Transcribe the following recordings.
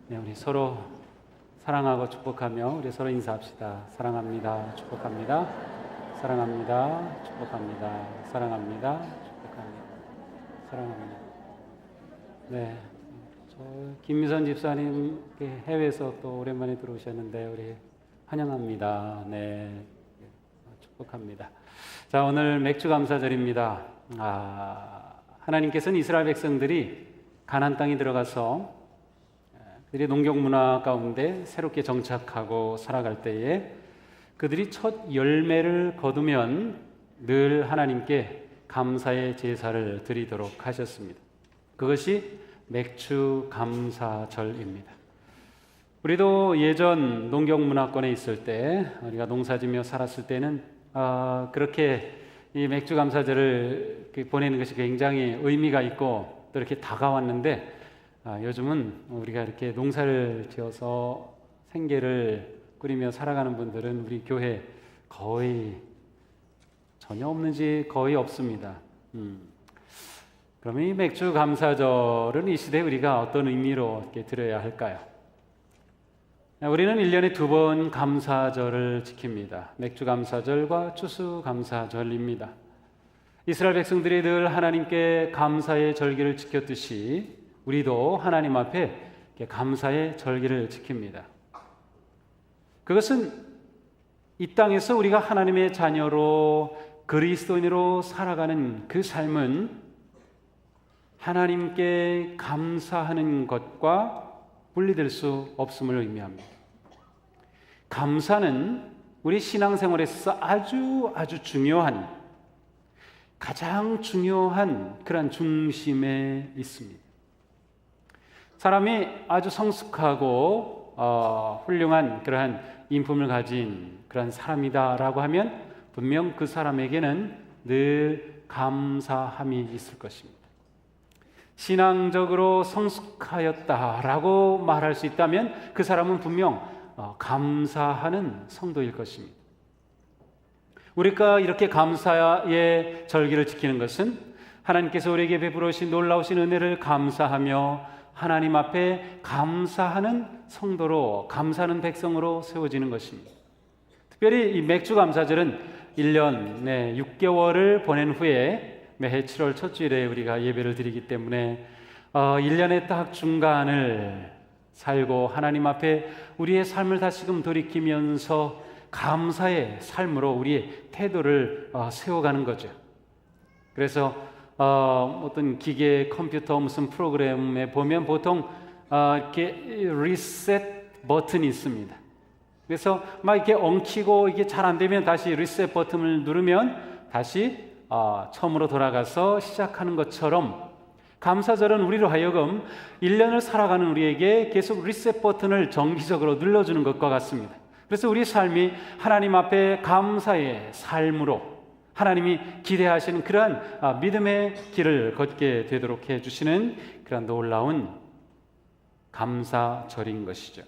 네, 우리 서로 사랑하고 축복하며 우리 서로 인사합시다. 사랑합니다. 축복합니다. 사랑합니다. 축복합니다. 사랑합니다. 축복합니다. 사랑합니다. 네, 저 김미선 집사님 해외에서 또 오랜만에 들어오셨는데 우리 환영합니다. 네, 축복합니다. 자, 오늘 맥주 감사절입니다. 하나님께서는 이스라엘 백성들이 가나안 땅에 들어가서 그들이 농경 문화 가운데 새롭게 정착하고 살아갈 때에 그들이 첫 열매를 거두면 늘 하나님께 감사의 제사를 드리도록 하셨습니다. 그것이 맥주 감사절입니다. 우리도 예전 농경 문화권에 있을 때 우리가 농사지며 살았을 때는 그렇게 이 맥주 감사절을 보내는 것이 굉장히 의미가 있고 또 이렇게 다가왔는데 요즘은 우리가 이렇게 농사를 지어서 생계를 꾸리며 살아가는 분들은 우리 교회 거의 전혀 없는지 거의 없습니다. 그러면 이 맥주 감사절은 이 시대에 우리가 어떤 의미로 이렇게 들어야 할까요? 우리는 1년에 2번 감사절을 지킵니다. 맥주 감사절과 추수 감사절입니다. 이스라엘 백성들이 늘 하나님께 감사의 절기를 지켰듯이 우리도 하나님 앞에 감사의 절기를 지킵니다. 그것은 이 땅에서 우리가 하나님의 자녀로 그리스도인으로 살아가는 그 삶은 하나님께 감사하는 것과 분리될 수 없음을 의미합니다. 감사는 우리 신앙생활에 있어서 아주 중요한, 가장 중요한 그런 중심에 있습니다. 사람이 아주 성숙하고 훌륭한 그러한 인품을 가진 그런 사람이다라고 하면 분명 그 사람에게는 늘 감사함이 있을 것입니다. 신앙적으로 성숙하였다라고 말할 수 있다면 그 사람은 분명 감사하는 성도일 것입니다. 우리가 이렇게 감사의 절기를 지키는 것은 하나님께서 우리에게 베풀으신 놀라우신 은혜를 감사하며 하나님 앞에 감사하는 성도로, 감사하는 백성으로 세워지는 것입니다. 특별히 이 맥주 감사절은 1년 6개월을 보낸 후에 매해 7월 첫 주일에 우리가 예배를 드리기 때문에 1년의 딱 중간을 살고 하나님 앞에 우리의 삶을 다시금 돌이키면서 감사의 삶으로 우리의 태도를 세워가는 거죠. 그래서 어떤 기계, 컴퓨터 무슨 프로그램에 보면 보통 이렇게 리셋 버튼이 있습니다. 그래서 막 이렇게 엉키고 이게 잘 안 되면 다시 리셋 버튼을 누르면 다시 처음으로 돌아가서 시작하는 것처럼 감사절은 우리로 하여금 1년을 살아가는 우리에게 계속 리셋 버튼을 정기적으로 눌러주는 것과 같습니다. 그래서 우리 삶이 하나님 앞에 감사의 삶으로 하나님이 기대하시는 그러한 믿음의 길을 걷게 되도록 해주시는 그런 놀라운 감사절인 것이죠.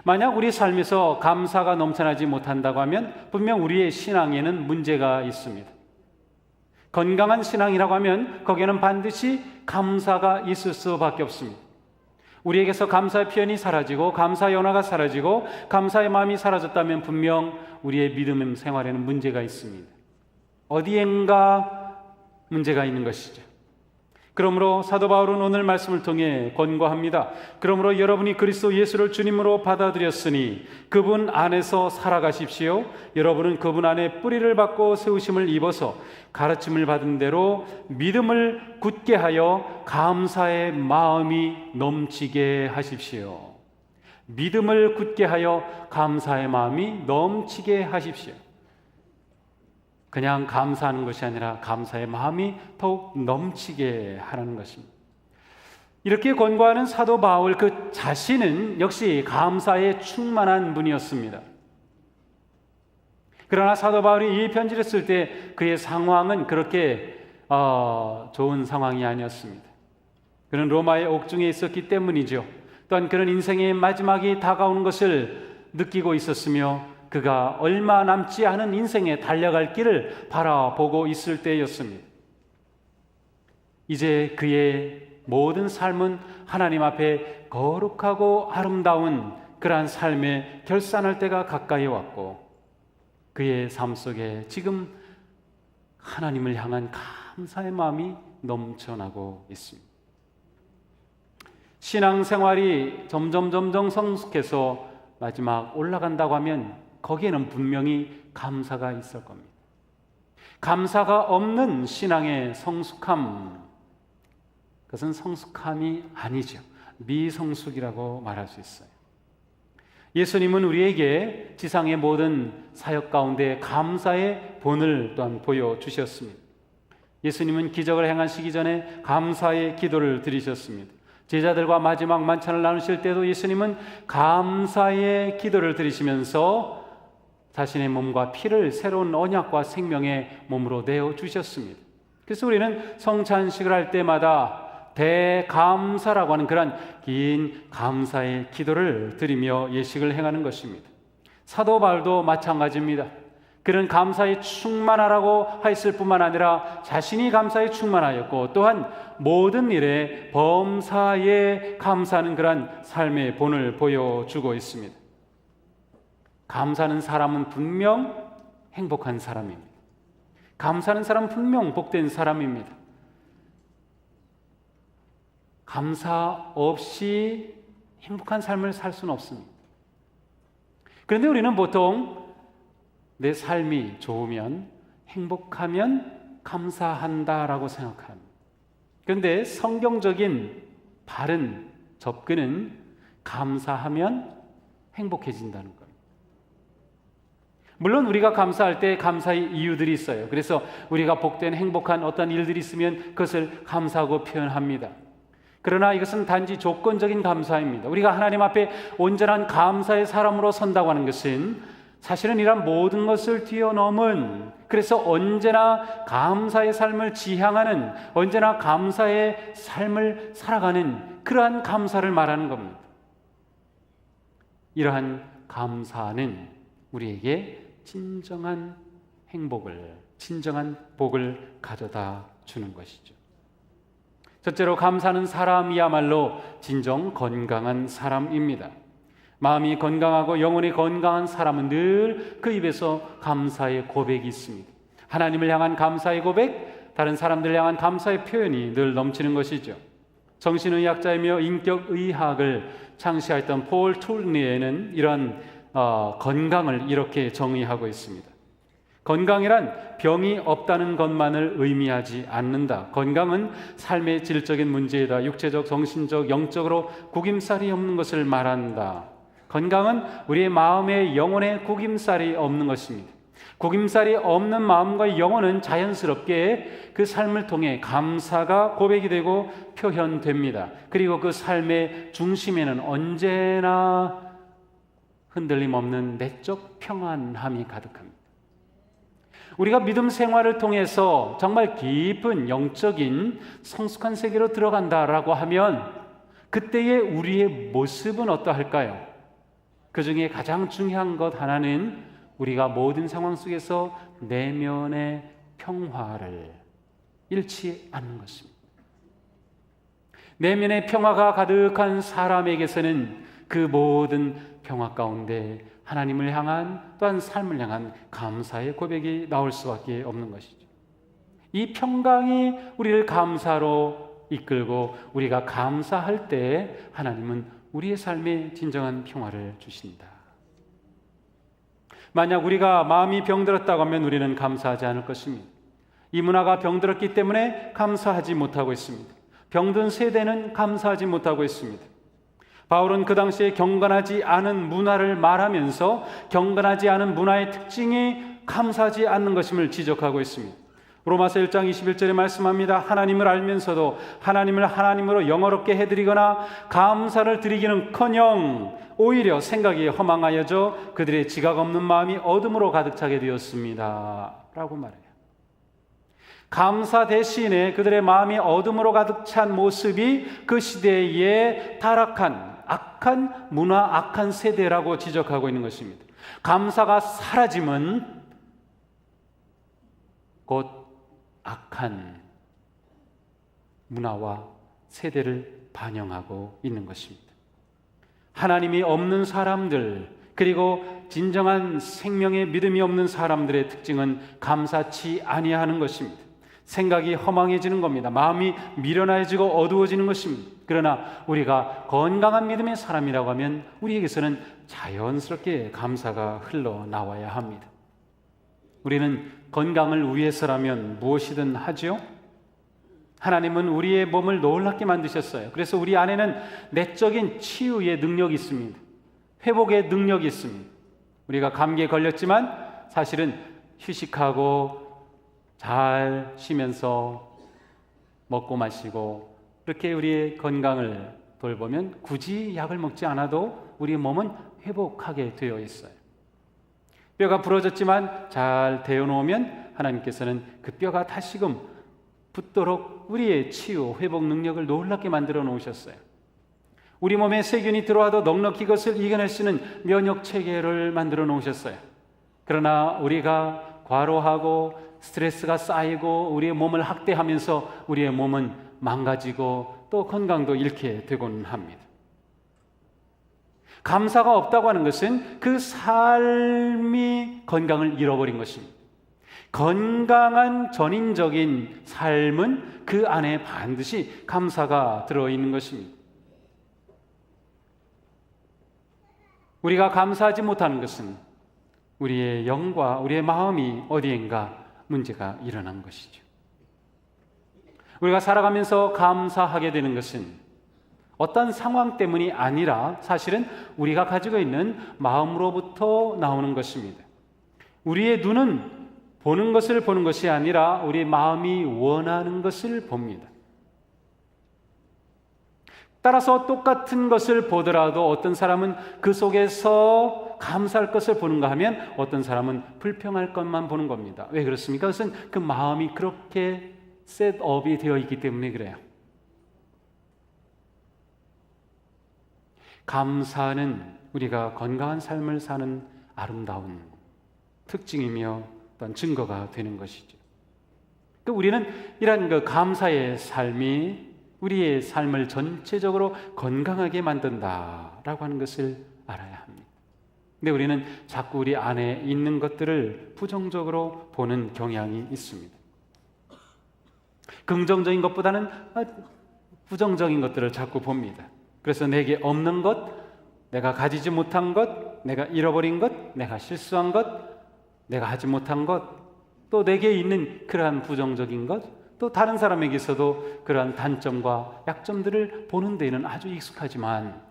만약 우리 삶에서 감사가 넘쳐나지 못한다고 하면 분명 우리의 신앙에는 문제가 있습니다. 건강한 신앙이라고 하면 거기에는 반드시 감사가 있을 수밖에 없습니다. 우리에게서 감사의 표현이 사라지고 감사의 언어가 사라지고 감사의 마음이 사라졌다면 분명 우리의 믿음 생활에는 문제가 있습니다. 어디엔가 문제가 있는 것이죠. 그러므로 사도 바울은 오늘 말씀을 통해 권고합니다. 그러므로 여러분이 그리스도 예수를 주님으로 받아들였으니 그분 안에서 살아가십시오. 여러분은 그분 안에 뿌리를 받고 세우심을 입어서 가르침을 받은 대로 믿음을 굳게 하여 감사의 마음이 넘치게 하십시오. 믿음을 굳게 하여 감사의 마음이 넘치게 하십시오. 그냥 감사하는 것이 아니라 감사의 마음이 더욱 넘치게 하라는 것입니다. 이렇게 권고하는 사도 바울 그 자신은 역시 감사에 충만한 분이었습니다. 그러나 사도 바울이 이 편지를 쓸 때 그의 상황은 그렇게 좋은 상황이 아니었습니다. 그는 로마의 옥중에 있었기 때문이죠. 또한 그는 인생의 마지막이 다가오는 것을 느끼고 있었으며 그가 얼마 남지 않은 인생에 달려갈 길을 바라보고 있을 때였습니다. 이제 그의 모든 삶은 하나님 앞에 거룩하고 아름다운 그러한 삶에 결산할 때가 가까이 왔고, 그의 삶 속에 지금 하나님을 향한 감사의 마음이 넘쳐나고 있습니다. 신앙생활이 점점 성숙해서 마지막 올라간다고 하면 거기에는 분명히 감사가 있을 겁니다. 감사가 없는 신앙의 성숙함, 그것은 성숙함이 아니죠. 미성숙이라고 말할 수 있어요. 예수님은 우리에게 지상의 모든 사역 가운데 감사의 본을 또한 보여주셨습니다. 예수님은 기적을 행하시기 전에 감사의 기도를 드리셨습니다. 제자들과 마지막 만찬을 나누실 때도 예수님은 감사의 기도를 드리시면서 자신의 몸과 피를 새로운 언약과 생명의 몸으로 내어주셨습니다. 그래서 우리는 성찬식을 할 때마다 대감사라고 하는 그런 긴 감사의 기도를 드리며 예식을 행하는 것입니다. 사도 바울도 마찬가지입니다. 그는 감사에 충만하라고 하였을 뿐만 아니라 자신이 감사에 충만하였고, 또한 모든 일에 범사에 감사하는 그런 삶의 본을 보여주고 있습니다. 감사하는 사람은 분명 행복한 사람입니다. 감사하는 사람은 분명 복된 사람입니다. 감사 없이 행복한 삶을 살 수는 없습니다. 그런데 우리는 보통 내 삶이 좋으면, 행복하면 감사한다라고 생각합니다. 그런데 성경적인 바른 접근은 감사하면 행복해진다는 겁니다. 물론 우리가 감사할 때 감사의 이유들이 있어요. 그래서 우리가 복된 행복한 어떤 일들이 있으면 그것을 감사하고 표현합니다. 그러나 이것은 단지 조건적인 감사입니다. 우리가 하나님 앞에 온전한 감사의 사람으로 선다고 하는 것은 사실은 이런 모든 것을 뛰어넘은, 그래서 언제나 감사의 삶을 지향하는, 언제나 감사의 삶을 살아가는 그러한 감사를 말하는 겁니다. 이러한 감사는 우리에게 진정한 행복을, 진정한 복을 가져다 주는 것이죠. 첫째로, 감사하는 사람이야말로 진정 건강한 사람입니다. 마음이 건강하고 영혼이 건강한 사람은 늘 그 입에서 감사의 고백이 있습니다. 하나님을 향한 감사의 고백, 다른 사람들을 향한 감사의 표현이 늘 넘치는 것이죠. 정신의학자이며 인격의학을 창시했던 폴 툴리에는 이런 건강을 이렇게 정의하고 있습니다. 건강이란 병이 없다는 것만을 의미하지 않는다. 건강은 삶의 질적인 문제이다. 육체적, 정신적, 영적으로 구김살이 없는 것을 말한다. 건강은 우리의 마음에, 영혼에 구김살이 없는 것입니다. 구김살이 없는 마음과 영혼은 자연스럽게 그 삶을 통해 감사가 고백이 되고 표현됩니다. 그리고 그 삶의 중심에는 언제나 흔들림 없는 내적 평안함이 가득합니다. 우리가 믿음 생활을 통해서 정말 깊은 영적인 성숙한 세계로 들어간다라고 하면 그때의 우리의 모습은 어떠할까요? 그 중에 가장 중요한 것 하나는 우리가 모든 상황 속에서 내면의 평화를 잃지 않는 것입니다. 내면의 평화가 가득한 사람에게서는 그 모든 평화 가운데 하나님을 향한, 또한 삶을 향한 감사의 고백이 나올 수밖에 없는 것이죠. 이 평강이 우리를 감사로 이끌고 우리가 감사할 때 하나님은 우리의 삶에 진정한 평화를 주신다. 만약 우리가 마음이 병들었다고 하면 우리는 감사하지 않을 것입니다. 이 문화가 병들었기 때문에 감사하지 못하고 있습니다. 병든 세대는 감사하지 못하고 있습니다. 바울은 그 당시에 경건하지 않은 문화를 말하면서 경건하지 않은 문화의 특징이 감사하지 않는 것임을 지적하고 있습니다. 로마서 1장 21절에 말씀합니다. 하나님을 알면서도 하나님을 하나님으로 영어롭게 해드리거나 감사를 드리기는커녕 오히려 생각이 허망하여져 그들의 지각 없는 마음이 어둠으로 가득 차게 되었습니다 라고 말해요. 감사 대신에 그들의 마음이 어둠으로 가득 찬 모습이 그 시대의 타락한, 악한 문화, 악한 세대라고 지적하고 있는 것입니다. 감사가 사라짐은 곧 악한 문화와 세대를 반영하고 있는 것입니다. 하나님이 없는 사람들, 그리고 진정한 생명의 믿음이 없는 사람들의 특징은 감사치 아니하는 것입니다. 생각이 허망해지는 겁니다. 마음이 미련해지고 어두워지는 것입니다. 그러나 우리가 건강한 믿음의 사람이라고 하면 우리에게서는 자연스럽게 감사가 흘러나와야 합니다. 우리는 건강을 위해서라면 무엇이든 하죠. 하나님은 우리의 몸을 놀랍게 만드셨어요. 그래서 우리 안에는 내적인 치유의 능력이 있습니다. 회복의 능력이 있습니다. 우리가 감기에 걸렸지만 사실은 휴식하고 잘 쉬면서 먹고 마시고 이렇게 우리의 건강을 돌보면 굳이 약을 먹지 않아도 우리의 몸은 회복하게 되어 있어요. 뼈가 부러졌지만 잘 데워놓으면 하나님께서는 그 뼈가 다시금 붙도록 우리의 치유, 회복 능력을 놀랍게 만들어 놓으셨어요. 우리 몸에 세균이 들어와도 넉넉히 그것을 이겨낼 수 있는 면역 체계를 만들어 놓으셨어요. 그러나 우리가 과로하고 스트레스가 쌓이고 우리의 몸을 학대하면서 우리의 몸은 망가지고 또 건강도 잃게 되곤 합니다. 감사가 없다고 하는 것은 그 삶이 건강을 잃어버린 것입니다. 건강한 전인적인 삶은 그 안에 반드시 감사가 들어있는 것입니다. 우리가 감사하지 못하는 것은 우리의 영과 우리의 마음이 어디엔가 문제가 일어난 것이죠. 우리가 살아가면서 감사하게 되는 것은 어떤 상황 때문이 아니라 사실은 우리가 가지고 있는 마음으로부터 나오는 것입니다. 우리의 눈은 보는 것을 보는 것이 아니라 우리 마음이 원하는 것을 봅니다. 따라서 똑같은 것을 보더라도 어떤 사람은 그 속에서 감사할 것을 보는가 하면 어떤 사람은 불평할 것만 보는 겁니다. 왜 그렇습니까? 그것은 그 마음이 그렇게 셋업이 되어 있기 때문에 그래요. 감사는 우리가 건강한 삶을 사는 아름다운 특징이며 또한 증거가 되는 것이죠. 우리는 이러한 그 감사의 삶이 우리의 삶을 전체적으로 건강하게 만든다라고 하는 것을 알아야 합니다. 근데 우리는 자꾸 우리 안에 있는 것들을 부정적으로 보는 경향이 있습니다. 긍정적인 것보다는 부정적인 것들을 자꾸 봅니다. 그래서 내게 없는 것, 내가 가지지 못한 것, 내가 잃어버린 것, 내가 실수한 것, 내가 하지 못한 것, 또 내게 있는 그러한 부정적인 것, 또 다른 사람에게서도 그러한 단점과 약점들을 보는 데에는 아주 익숙하지만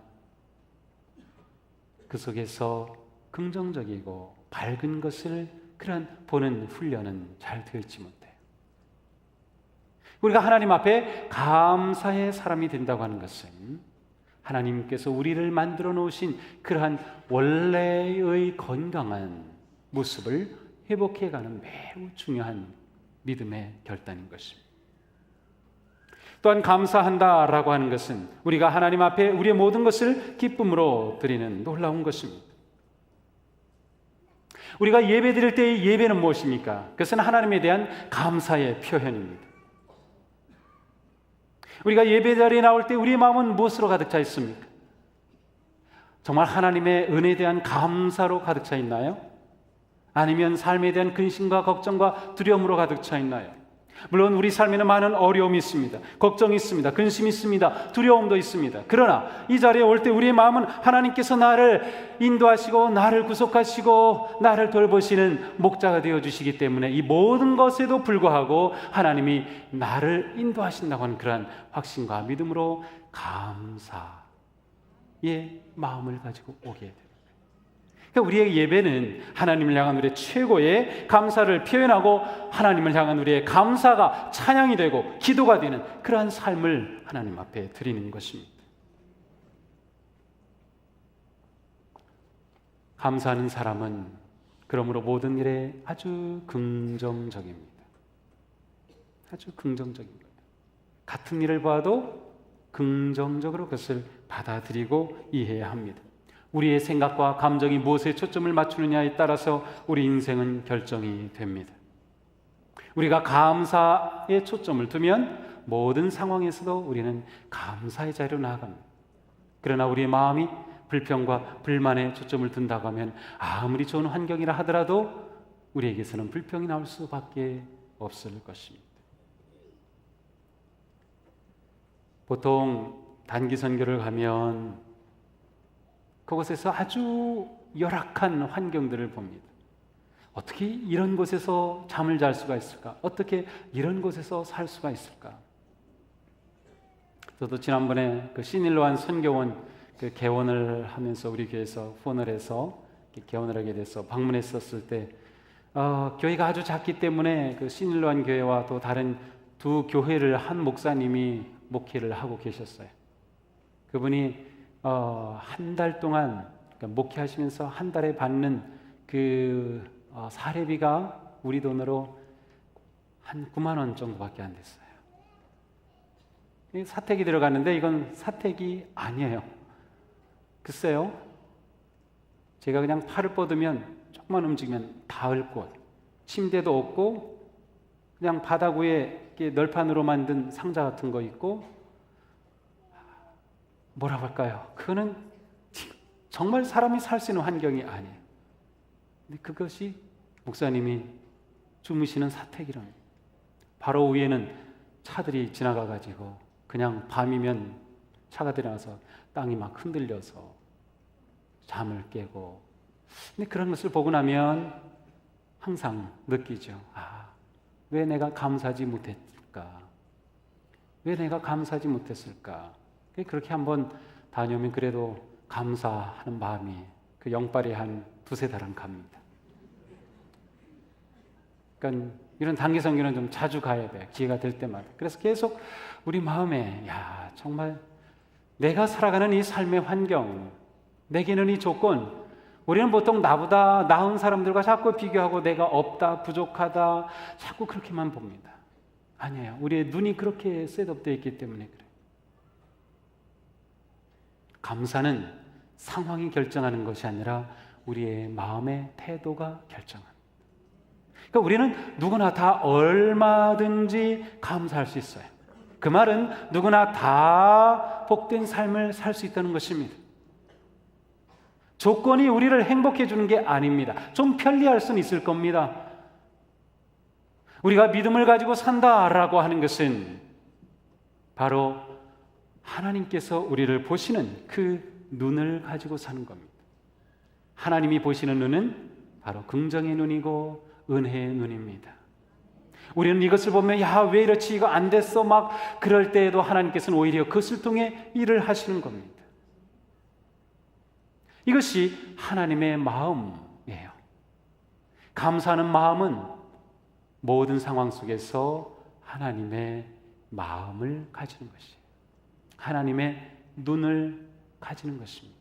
그 속에서 긍정적이고 밝은 것을 그러한 보는 훈련은 잘 되어 있지 못해요. 우리가 하나님 앞에 감사의 사람이 된다고 하는 것은 하나님께서 우리를 만들어 놓으신 그러한 원래의 건강한 모습을 회복해가는 매우 중요한 믿음의 결단인 것입니다. 또한 감사한다라고 하는 것은 우리가 하나님 앞에 우리의 모든 것을 기쁨으로 드리는 놀라운 것입니다. 우리가 예배 드릴 때의 예배는 무엇입니까? 그것은 하나님에 대한 감사의 표현입니다. 우리가 예배 자리에 나올 때 우리의 마음은 무엇으로 가득 차 있습니까? 정말 하나님의 은혜에 대한 감사로 가득 차 있나요? 아니면 삶에 대한 근심과 걱정과 두려움으로 가득 차 있나요? 물론 우리 삶에는 많은 어려움이 있습니다. 걱정이 있습니다. 근심이 있습니다. 두려움도 있습니다. 그러나 이 자리에 올 때 우리의 마음은 하나님께서 나를 인도하시고 나를 구속하시고 나를 돌보시는 목자가 되어주시기 때문에 이 모든 것에도 불구하고 하나님이 나를 인도하신다고 하는 그러한 확신과 믿음으로 감사의 마음을 가지고 오게 됩니다. 그러니까 우리의 예배는 하나님을 향한 우리의 최고의 감사를 표현하고 하나님을 향한 우리의 감사가 찬양이 되고 기도가 되는 그러한 삶을 하나님 앞에 드리는 것입니다. 감사하는 사람은 그러므로 모든 일에 아주 긍정적입니다. 아주 긍정적인 거예요. 같은 일을 봐도 긍정적으로 그것을 받아들이고 이해해야 합니다. 우리의 생각과 감정이 무엇에 초점을 맞추느냐에 따라서 우리 인생은 결정이 됩니다. 우리가 감사에 초점을 두면 모든 상황에서도 우리는 감사의 자리로 나아갑니다. 그러나 우리의 마음이 불평과 불만에 초점을 둔다고 하면 아무리 좋은 환경이라 하더라도 우리에게서는 불평이 나올 수밖에 없을 것입니다. 보통 단기 선교를 가면 그곳에서 아주 열악한 환경들을 봅니다. 어떻게 이런 곳에서 잠을 잘 수가 있을까? 어떻게 이런 곳에서 살 수가 있을까? 저도 지난번에 그 시닐로안 선교원 그 개원을 하면서 우리 교회에서 후원을 해서 개원을 하게 돼서 방문했었을 때 교회가 아주 작기 때문에 그 시닐로안 교회와 또 다른 두 교회를 한 목사님이 목회를 하고 계셨어요. 그분이 한 달 동안 그러니까 목회하시면서 한 달에 받는 그 사례비가 우리 돈으로 한 9만 원 정도밖에 안 됐어요. 사택이 들어갔는데 이건 사택이 아니에요. 글쎄요, 제가 그냥 팔을 뻗으면 조금만 움직이면 닿을 곳, 침대도 없고 그냥 바닥 위에 널판으로 만든 상자 같은 거 있고, 뭐라고 할까요? 그거는 정말 사람이 살 수 있는 환경이 아니에요. 근데 그것이 목사님이 주무시는 사택이랍니다. 바로 위에는 차들이 지나가가지고 그냥 밤이면 차가 들어가서 땅이 막 흔들려서 잠을 깨고, 근데 그런 것을 보고 나면 항상 느끼죠. 왜 내가 감사하지 못했을까? 왜 내가 감사하지 못했을까? 그렇게 한번 다녀오면 그래도 감사하는 마음이 그 영빨이 한 두세 달은 갑니다. 그러니까 이런 단기 선교는 좀 자주 가야 돼요. 기회가 될 때마다. 그래서 계속 우리 마음에 정말 내가 살아가는 이 삶의 환경, 내게는 이 조건, 우리는 보통 나보다 나은 사람들과 자꾸 비교하고 내가 없다, 부족하다, 자꾸 그렇게만 봅니다. 아니에요. 우리의 눈이 그렇게 셋업되어 있기 때문에 그래요. 감사는 상황이 결정하는 것이 아니라 우리의 마음의 태도가 결정합니다. 그러니까 우리는 누구나 다 얼마든지 감사할 수 있어요. 그 말은 누구나 다 복된 삶을 살 수 있다는 것입니다. 조건이 우리를 행복해 주는 게 아닙니다. 좀 편리할 수는 있을 겁니다. 우리가 믿음을 가지고 산다라고 하는 것은 바로 하나님께서 우리를 보시는 그 눈을 가지고 사는 겁니다. 하나님이 보시는 눈은 바로 긍정의 눈이고 은혜의 눈입니다. 우리는 이것을 보면 왜 이렇지, 이거 안 됐어, 막 그럴 때에도 하나님께서는 오히려 그것을 통해 일을 하시는 겁니다. 이것이 하나님의 마음이에요. 감사하는 마음은 모든 상황 속에서 하나님의 마음을 가지는 것이에요. 하나님의 눈을 가지는 것입니다.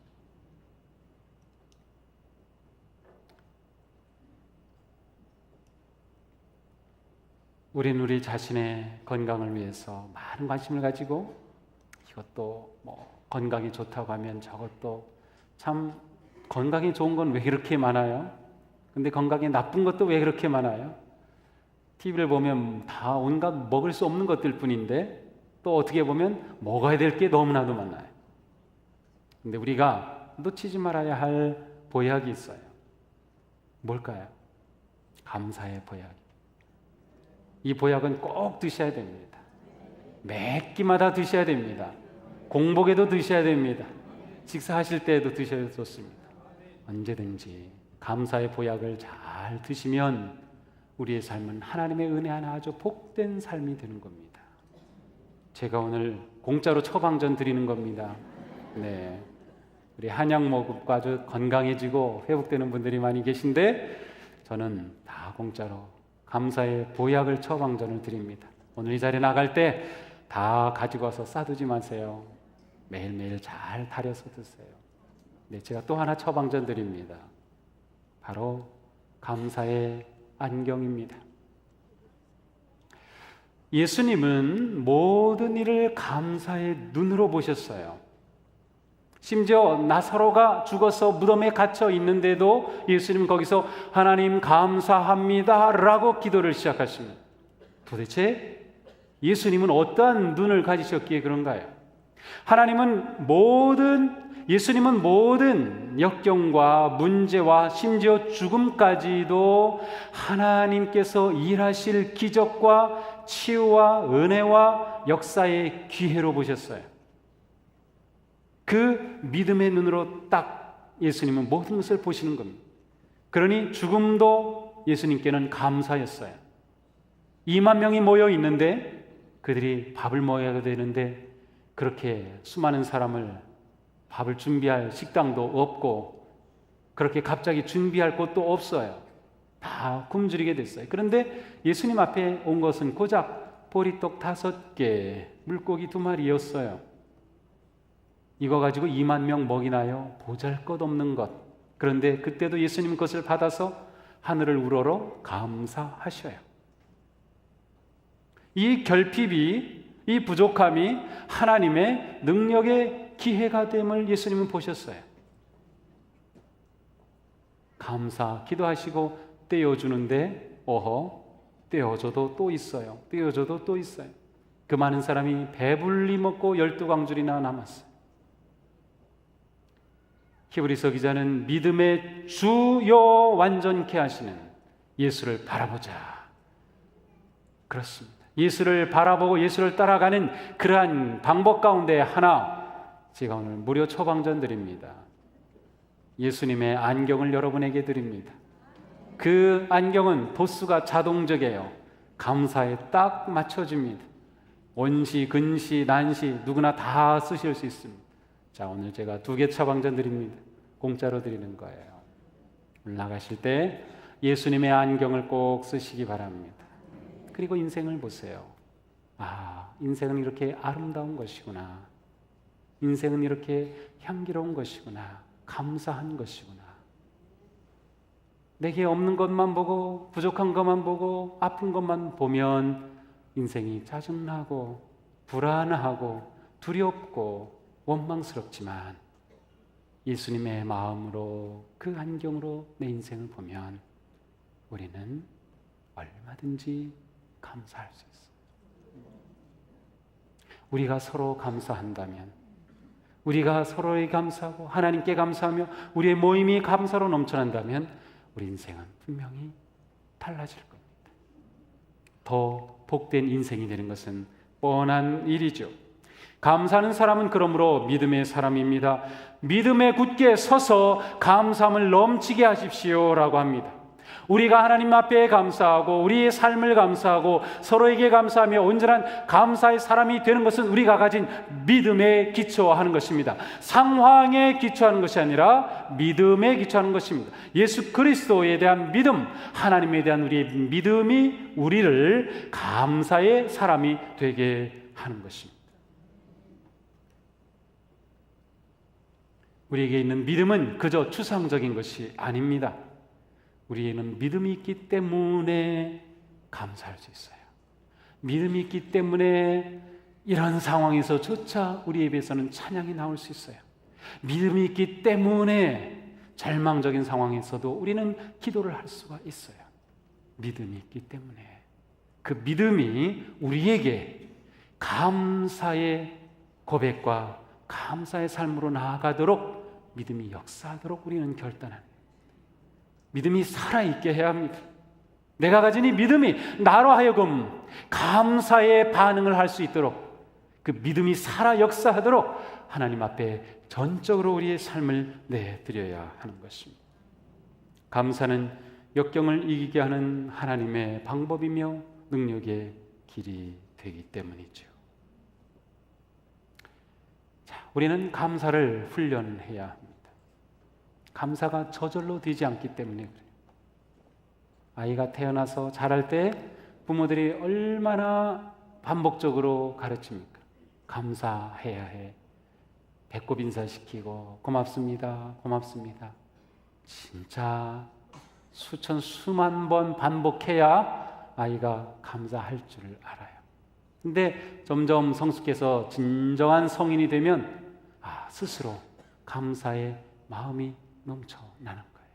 우리는 우리 자신의 건강을 위해서 많은 관심을 가지고 이것도 건강이 좋다고 하면 저것도, 참 건강이 좋은 건 왜 그렇게 많아요? 근데 건강이 나쁜 것도 왜 그렇게 많아요? TV를 보면 다 온갖 먹을 수 없는 것들 뿐인데 또 어떻게 보면 먹어야 될 게 너무나도 많아요. 근데 우리가 놓치지 말아야 할 보약이 있어요. 뭘까요? 감사의 보약. 이 보약은 꼭 드셔야 됩니다. 매 끼마다 드셔야 됩니다. 공복에도 드셔야 됩니다. 식사하실 때에도 드셔도 좋습니다. 언제든지 감사의 보약을 잘 드시면 우리의 삶은 하나님의 은혜 하나 아주 복된 삶이 되는 겁니다. 제가 오늘 공짜로 처방전 드리는 겁니다. 네, 우리 한약 먹고 아주 건강해지고 회복되는 분들이 많이 계신데 저는 다 공짜로 감사의 보약을 처방전을 드립니다. 오늘 이 자리에 나갈 때 다 가지고 와서 싸두지 마세요. 매일매일 잘 다려서 드세요. 네, 제가 또 하나 처방전 드립니다. 바로 감사의 안경입니다. 예수님은 모든 일을 감사의 눈으로 보셨어요. 심지어 나사로가 죽어서 무덤에 갇혀 있는데도 예수님은 거기서 하나님 감사합니다 라고 기도를 시작하십니다. 도대체 예수님은 어떠한 눈을 가지셨기에 그런가요? 예수님은 모든 역경과 문제와 심지어 죽음까지도 하나님께서 일하실 기적과 치유와 은혜와 역사의 기회로 보셨어요. 그 믿음의 눈으로 딱 예수님은 모든 것을 보시는 겁니다. 그러니 죽음도 예수님께는 감사였어요. 2만 명이 모여 있는데 그들이 밥을 먹어야 되는데 그렇게 수많은 사람을 밥을 준비할 식당도 없고 그렇게 갑자기 준비할 곳도 없어요. 다 굶주리게 됐어요. 그런데 예수님 앞에 온 것은 고작 보리떡 5개, 물고기 2마리였어요. 이거 가지고 2만 명 먹이나요? 보잘것없는 것. 그런데 그때도 예수님 그것을 받아서 하늘을 우러러 감사하셔요. 이 결핍이, 이 부족함이 하나님의 능력의 기회가 됨을 예수님은 보셨어요. 감사 기도하시고 떼어주는데 떼어줘도 또 있어요. 떼어줘도 또 있어요. 그 많은 사람이 배불리 먹고 12광줄이나 남았어요. 히브리서 기자는 믿음의 주요 완전케 하시는 예수를 바라보자. 그렇습니다. 예수를 바라보고 예수를 따라가는 그러한 방법 가운데 하나, 제가 오늘 무료 처방전 드립니다. 예수님의 안경을 여러분에게 드립니다. 그 안경은 도수가 자동적이에요. 감사에 딱 맞춰줍니다. 원시, 근시, 난시 누구나 다 쓰실 수 있습니다. 자, 오늘 제가 2개 처방전 드립니다. 공짜로 드리는 거예요. 올라가실 때 예수님의 안경을 꼭 쓰시기 바랍니다. 그리고 인생을 보세요. 아, 인생은 이렇게 아름다운 것이구나. 인생은 이렇게 향기로운 것이구나. 감사한 것이구나. 내게 없는 것만 보고 부족한 것만 보고 아픈 것만 보면 인생이 짜증나고 불안하고 두렵고 원망스럽지만 예수님의 마음으로 그 안경으로 내 인생을 보면 우리는 얼마든지 감사할 수 있어요. 우리가 서로 감사한다면, 우리가 서로에게 감사하고 하나님께 감사하며 우리의 모임이 감사로 넘쳐난다면 우리 인생은 분명히 달라질 겁니다. 더 복된 인생이 되는 것은 뻔한 일이죠. 감사하는 사람은 그러므로 믿음의 사람입니다. 믿음에 굳게 서서 감사함을 넘치게 하십시오라고 합니다. 우리가 하나님 앞에 감사하고 우리의 삶을 감사하고 서로에게 감사하며 온전한 감사의 사람이 되는 것은 우리가 가진 믿음에 기초하는 것입니다. 상황에 기초하는 것이 아니라 믿음에 기초하는 것입니다. 예수 그리스도에 대한 믿음, 하나님에 대한 우리의 믿음이 우리를 감사의 사람이 되게 하는 것입니다. 우리에게 있는 믿음은 그저 추상적인 것이 아닙니다. 우리에게는 믿음이 있기 때문에 감사할 수 있어요. 믿음이 있기 때문에 이런 상황에서조차 우리 입에서는 찬양이 나올 수 있어요. 믿음이 있기 때문에 절망적인 상황에서도 우리는 기도를 할 수가 있어요. 믿음이 있기 때문에 그 믿음이 우리에게 감사의 고백과 감사의 삶으로 나아가도록 믿음이 역사하도록 우리는 결단합니다. 믿음이 살아있게 해야 합니다. 내가 가진 이 믿음이 나로 하여금 감사의 반응을 할 수 있도록 그 믿음이 살아 역사하도록 하나님 앞에 전적으로 우리의 삶을 내드려야 하는 것입니다. 감사는 역경을 이기게 하는 하나님의 방법이며 능력의 길이 되기 때문이죠. 자, 우리는 감사를 훈련해야 합니다. 감사가 저절로 되지 않기 때문에 그래요. 아이가 태어나서 자랄 때 부모들이 얼마나 반복적으로 가르칩니까? 감사해야 해. 배꼽 인사시키고 고맙습니다. 고맙습니다. 진짜 수만 번 반복해야 아이가 감사할 줄을 알아요. 근데 점점 성숙해서 진정한 성인이 되면 스스로 감사의 마음이 넘쳐나는 거예요.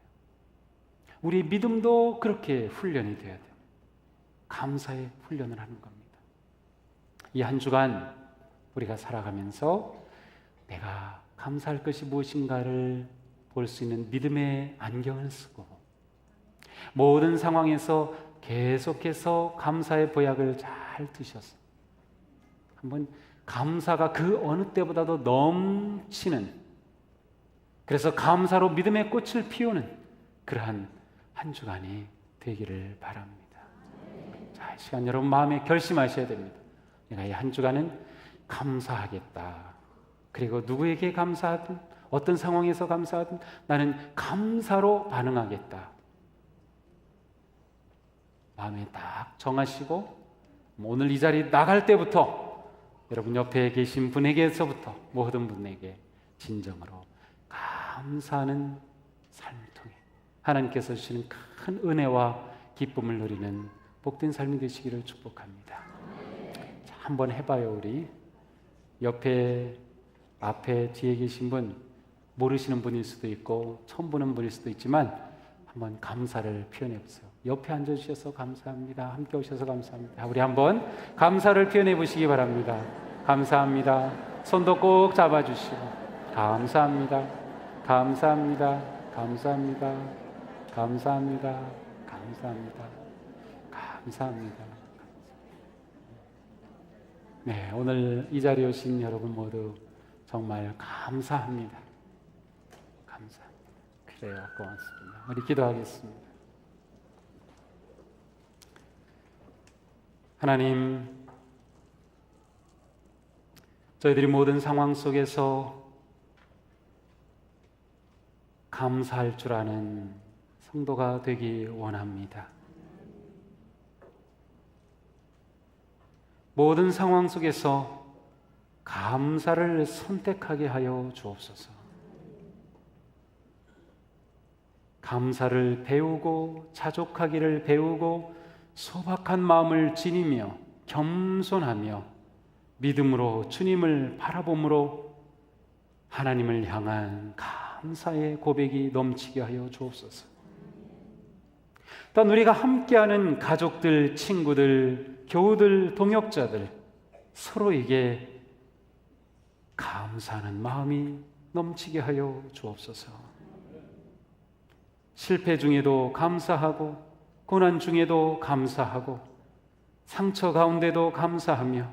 우리 믿음도 그렇게 훈련이 되어야 돼요. 감사의 훈련을 하는 겁니다. 이 한 주간 우리가 살아가면서 내가 감사할 것이 무엇인가를 볼 수 있는 믿음의 안경을 쓰고 모든 상황에서 계속해서 감사의 보약을 잘 드셔서 한번 감사가 그 어느 때보다도 넘치는, 그래서 감사로 믿음의 꽃을 피우는 그러한 한 주간이 되기를 바랍니다. 자, 이 시간 여러분 마음에 결심하셔야 됩니다. 내가 이 한 주간은 감사하겠다. 그리고 누구에게 감사하든 어떤 상황에서 감사하든 나는 감사로 반응하겠다. 마음에 딱 정하시고 오늘 이 자리 나갈 때부터 여러분 옆에 계신 분에게서부터 모든 분에게 진정으로 감사하는 삶을 통해 하나님께서 주시는 큰 은혜와 기쁨을 누리는 복된 삶이 되시기를 축복합니다. 자, 한번 해봐요. 우리 옆에, 앞에, 뒤에 계신 분, 모르시는 분일 수도 있고 처음 보는 분일 수도 있지만 한번 감사를 표현해 보세요. 옆에 앉아주셔서 감사합니다. 함께 오셔서 감사합니다. 우리 한번 감사를 표현해 보시기 바랍니다. 감사합니다. 손도 꼭 잡아주시고 감사합니다. 감사합니다. 감사합니다. 감사합니다. 감사합니다. 감사합니다. 네, 오늘 이 자리에 오신 여러분 모두 정말 감사합니다. 감사합니다. 그래요, 고맙습니다. 우리 기도하겠습니다. 하나님, 저희들이 모든 상황 속에서 감사할 줄 아는 성도가 되기 원합니다. 모든 상황 속에서 감사를 선택하게 하여 주옵소서. 감사를 배우고 자족하기를 배우고 소박한 마음을 지니며 겸손하며 믿음으로 주님을 바라봄으로 하나님을 향한 감사의 고백이 넘치게 하여 주옵소서. 또한 우리가 함께하는 가족들, 친구들, 교우들, 동역자들 서로에게 감사하는 마음이 넘치게 하여 주옵소서. 실패 중에도 감사하고 고난 중에도 감사하고 상처 가운데도 감사하며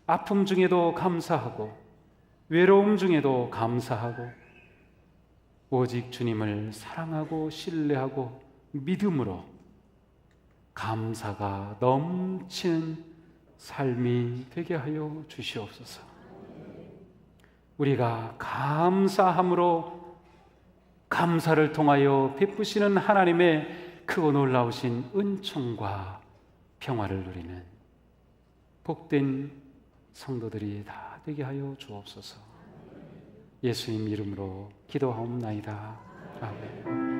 아픔 중에도 감사하고 외로움 중에도 감사하고 오직 주님을 사랑하고 신뢰하고 믿음으로 감사가 넘치는 삶이 되게 하여 주시옵소서. 우리가 감사함으로 감사를 통하여 베푸시는 하나님의 크고 놀라우신 은총과 평화를 누리는 복된 성도들이 다 되게 하여 주옵소서. 예수님 이름으로 기도하옵나이다. 아멘.